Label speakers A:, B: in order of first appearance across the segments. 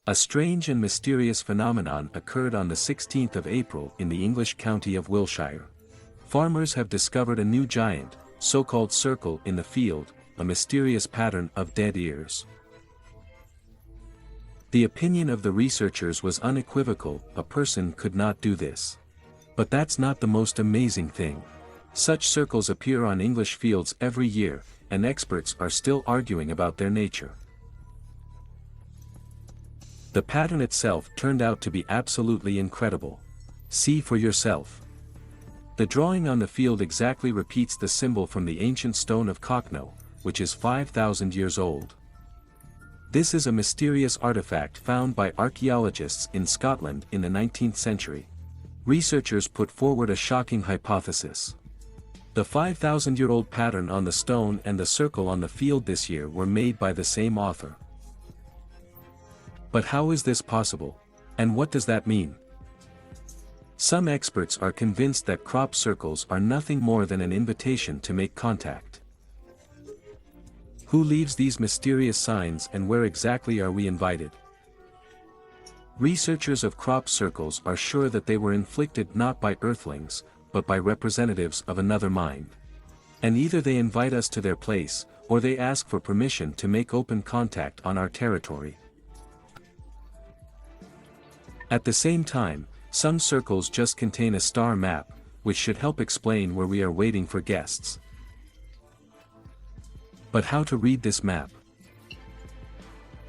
A: A strange and mysterious phenomenon occurred on the 16th of April in the English county of Wiltshire. Farmers have discovered a new giant, so-called circle in the field, a mysterious pattern of dead ears. The opinion of the researchers was unequivocal: a person could not do this. But that's not the most amazing thing. Such circles appear on English fields every year, and experts are still arguing about their nature. The pattern itself turned out to be absolutely incredible. See for yourself. The drawing on the field exactly repeats the symbol from the ancient stone of Cockno, which is 5,000 years old. This is a mysterious artifact found by archaeologists in Scotland in the 19th century. Researchers put forward a shocking hypothesis. The 5,000-year-old pattern on the stone and the circle on the field this year were made by the same author. But how is this possible? And what does that mean? Some experts are convinced that crop circles are nothing more than an invitation to make contact. Who leaves these mysterious signs, and where exactly are we invited? Researchers of crop circles are sure that they were inflicted not by Earthlings, but by representatives of another mind. And either they invite us to their place, or they ask for permission to make open contact on our territory. At the same time, some circles just contain a star map, which should help explain where we are waiting for guests. But how to read this map?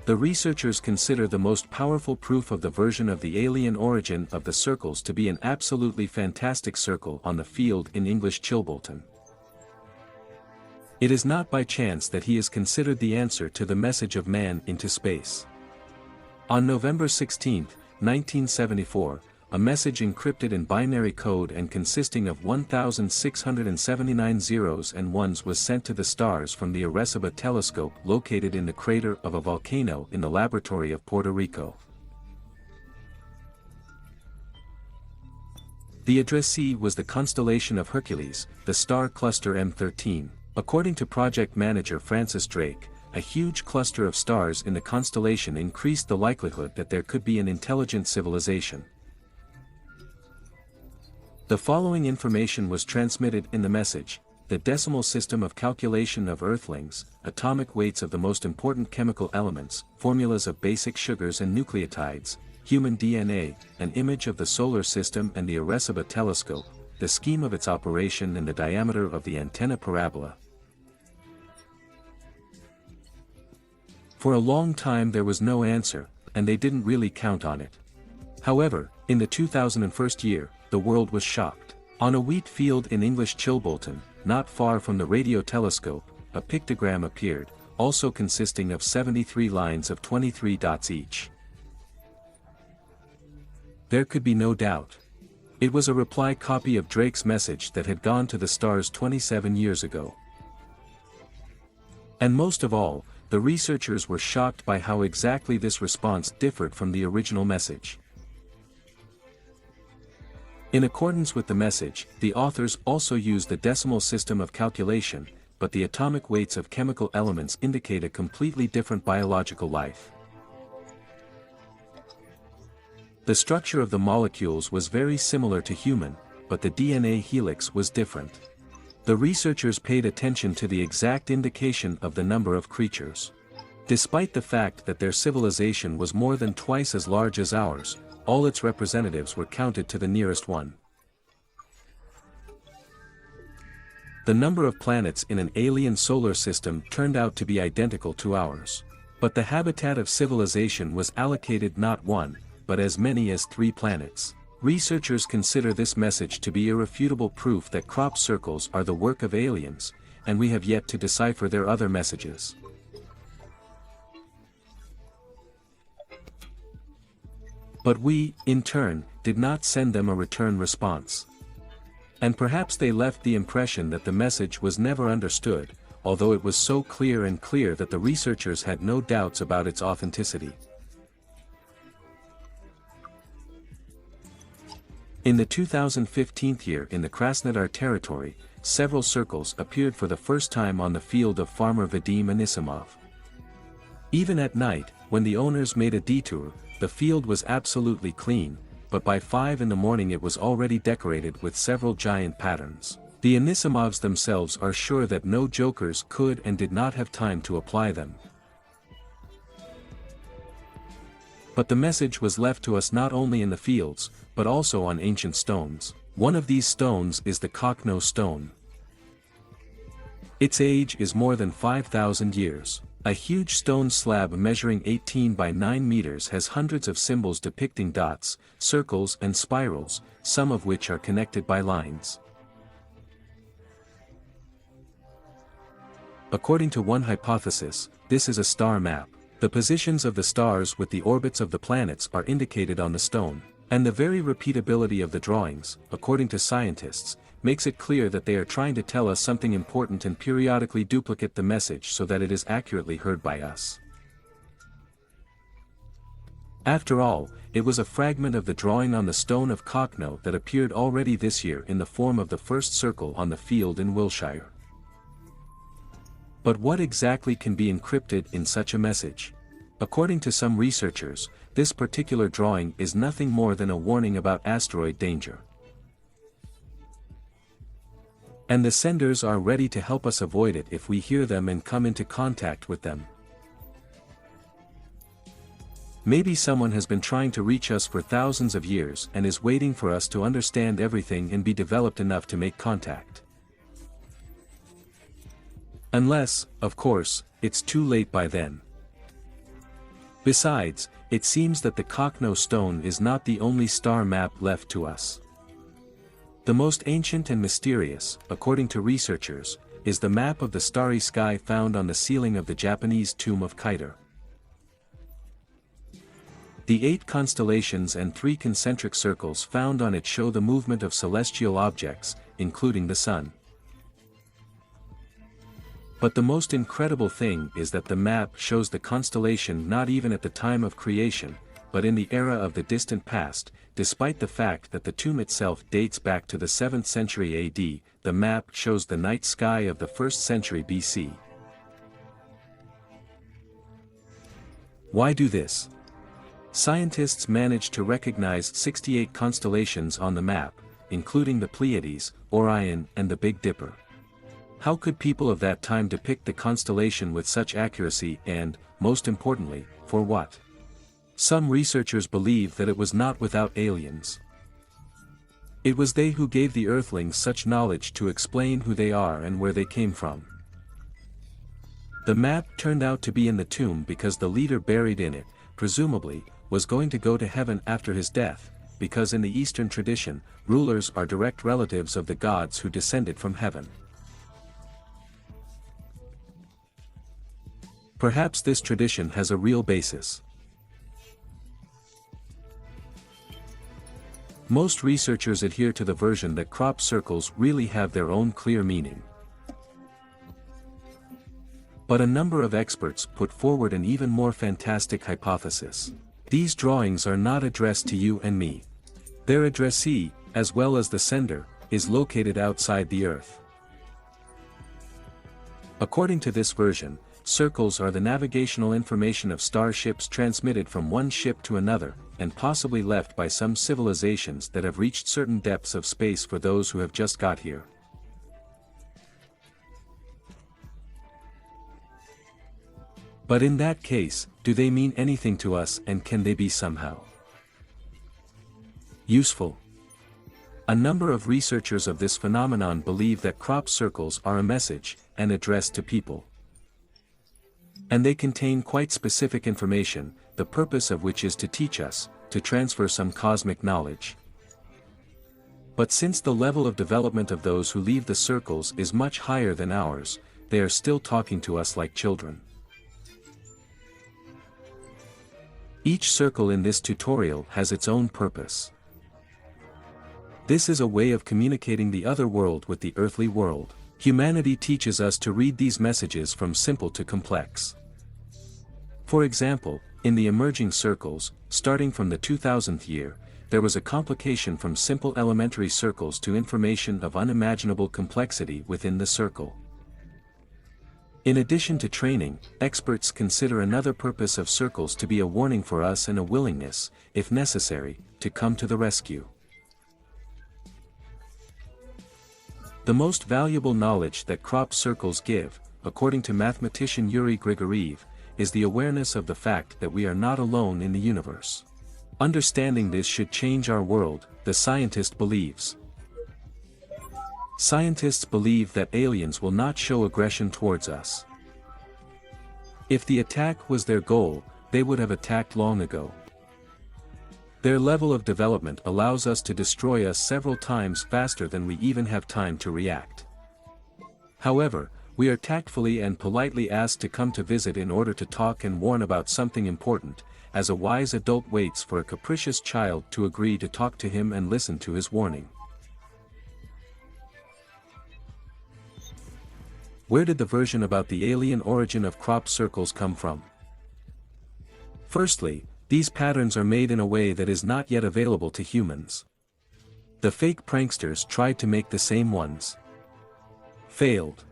A: The researchers consider the most powerful proof of the version of the alien origin of the circles to be an absolutely fantastic circle on the field in English Chilbolton. It is not by chance that he is considered the answer to the message of man into space. On November 16, 1974, a message encrypted in binary code and consisting of 1,679 zeros and ones was sent to the stars from the Arecibo telescope located in the crater of a volcano in the laboratory of Puerto Rico. The addressee was the constellation of Hercules, the star cluster M13. According to project manager Francis Drake, a huge cluster of stars in the constellation increased the likelihood that there could be an intelligent civilization. The following information was transmitted in the message: the decimal system of calculation of Earthlings, atomic weights of the most important chemical elements, formulas of basic sugars and nucleotides, human DNA, an image of the solar system and the Arecibo telescope, the scheme of its operation and the diameter of the antenna parabola. For a long time there was no answer, and they didn't really count on it. However, in the 2001 year, the world was shocked. On a wheat field in English Chilbolton, not far from the radio telescope, a pictogram appeared, also consisting of 73 lines of 23 dots each. There could be no doubt. It was a reply copy of Drake's message that had gone to the stars 27 years ago. And most of all, the researchers were shocked by how exactly this response differed from the original message. In accordance with the message, the authors also used the decimal system of calculation, but the atomic weights of chemical elements indicate a completely different biological life. The structure of the molecules was very similar to human, but the DNA helix was different. The researchers paid attention to the exact indication of the number of creatures. Despite the fact that their civilization was more than twice as large as ours, all its representatives were counted to the nearest one. The number of planets in an alien solar system turned out to be identical to ours. But the habitat of civilization was allocated not one, but as many as 3 planets. Researchers consider this message to be irrefutable proof that crop circles are the work of aliens, and we have yet to decipher their other messages. But we, in turn, did not send them a return response. And perhaps they left the impression that the message was never understood, although it was so clear that the researchers had no doubts about its authenticity. In the 2015 year in the Krasnodar territory, several circles appeared for the first time on the field of farmer Vadim Anisimov. Even at night, when the owners made a detour, the field was absolutely clean, but by 5 in the morning it was already decorated with several giant patterns. The Anisimovs themselves are sure that no jokers could and did not have time to apply them. But the message was left to us not only in the fields, but also on ancient stones. One of these stones is the Kokno stone. Its age is more than 5,000 years. A huge stone slab measuring 18 by 9 meters has hundreds of symbols depicting dots, circles and spirals, some of which are connected by lines. According to one hypothesis, this is a star map. The positions of the stars with the orbits of the planets are indicated on the stone, and the very repeatability of the drawings, according to scientists, makes it clear that they are trying to tell us something important and periodically duplicate the message so that it is accurately heard by us. After all, it was a fragment of the drawing on the stone of Kokno that appeared already this year in the form of the first circle on the field in Wiltshire. But what exactly can be encrypted in such a message? According to some researchers, this particular drawing is nothing more than a warning about asteroid danger. And the senders are ready to help us avoid it if we hear them and come into contact with them. Maybe someone has been trying to reach us for thousands of years and is waiting for us to understand everything and be developed enough to make contact. Unless, of course, it's too late by then. Besides, it seems that the Kokno stone is not the only star map left to us. The most ancient and mysterious, according to researchers, is the map of the starry sky found on the ceiling of the Japanese tomb of Kaito. The 8 constellations and 3 concentric circles found on it show the movement of celestial objects, including the sun. But the most incredible thing is that the map shows the constellation not even at the time of creation, but in the era of the distant past. Despite the fact that the tomb itself dates back to the 7th century AD, the map shows the night sky of the 1st century BC. Why do this? Scientists managed to recognize 68 constellations on the map, including the Pleiades, Orion and the Big Dipper. How could people of that time depict the constellation with such accuracy and, most importantly, for what? Some researchers believe that it was not without aliens. It was they who gave the Earthlings such knowledge to explain who they are and where they came from. The map turned out to be in the tomb because the leader buried in it, presumably, was going to go to heaven after his death, because in the Eastern tradition, rulers are direct relatives of the gods who descended from heaven. Perhaps this tradition has a real basis. Most researchers adhere to the version that crop circles really have their own clear meaning. But a number of experts put forward an even more fantastic hypothesis. These drawings are not addressed to you and me. Their addressee, as well as the sender, is located outside the Earth. According to this version, circles are the navigational information of starships transmitted from one ship to another, and possibly left by some civilizations that have reached certain depths of space for those who have just got here. But in that case, do they mean anything to us and can they be somehow useful? A number of researchers of this phenomenon believe that crop circles are a message, and addressed to people. And they contain quite specific information, the purpose of which is to teach us, to transfer some cosmic knowledge. But since the level of development of those who leave the circles is much higher than ours, they are still talking to us like children. Each circle in this tutorial has its own purpose. This is a way of communicating the other world with the earthly world. Humanity teaches us to read these messages from simple to complex. For example, in the emerging circles, starting from the 2000th year, there was a complication from simple elementary circles to information of unimaginable complexity within the circle. In addition to training, experts consider another purpose of circles to be a warning for us and a willingness, if necessary, to come to the rescue. The most valuable knowledge that crop circles give, according to mathematician Yuri Grigoriev, is the awareness of the fact that we are not alone in the universe. Understanding this should change our world, the scientist believes. Scientists believe that aliens will not show aggression towards us. If the attack was their goal, they would have attacked long ago. Their level of development allows us to destroy us several times faster than we even have time to react. However, we are tactfully and politely asked to come to visit in order to talk and warn about something important, as a wise adult waits for a capricious child to agree to talk to him and listen to his warning. Where did the version about the alien origin of crop circles come from? Firstly, these patterns are made in a way that is not yet available to humans. The fake pranksters tried to make the same ones. Failed.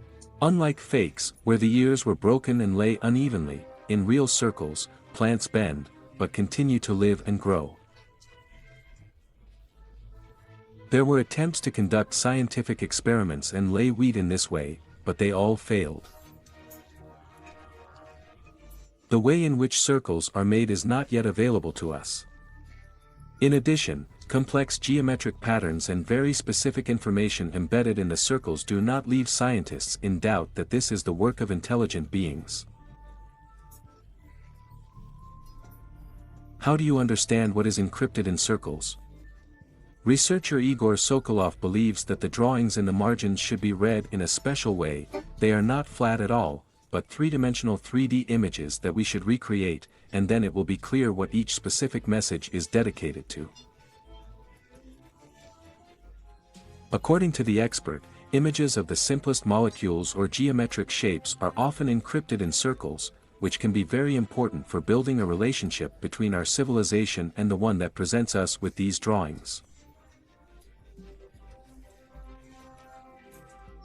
A: Unlike fakes, where the ears were broken and lay unevenly, in real circles, plants bend, but continue to live and grow. There were attempts to conduct scientific experiments and lay wheat in this way, but they all failed. The way in which circles are made is not yet available to us. In addition, complex geometric patterns and very specific information embedded in the circles do not leave scientists in doubt that this is the work of intelligent beings. How do you understand what is encrypted in circles? Researcher Igor Sokolov believes that the drawings in the margins should be read in a special way. They are not flat at all, but three-dimensional 3D images that we should recreate, and then it will be clear what each specific message is dedicated to. According to the expert, images of the simplest molecules or geometric shapes are often encrypted in circles, which can be very important for building a relationship between our civilization and the one that presents us with these drawings.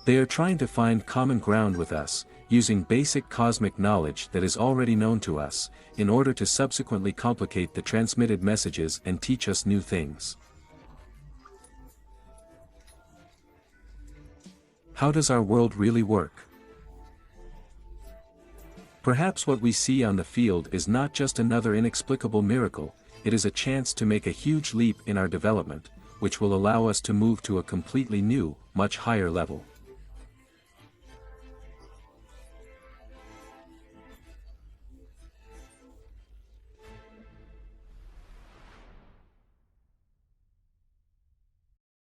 A: They are trying to find common ground with us, using basic cosmic knowledge that is already known to us, in order to subsequently complicate the transmitted messages and teach us new things. How does our world really work? Perhaps what we see on the field is not just another inexplicable miracle, it is a chance to make a huge leap in our development, which will allow us to move to a completely new, much higher level.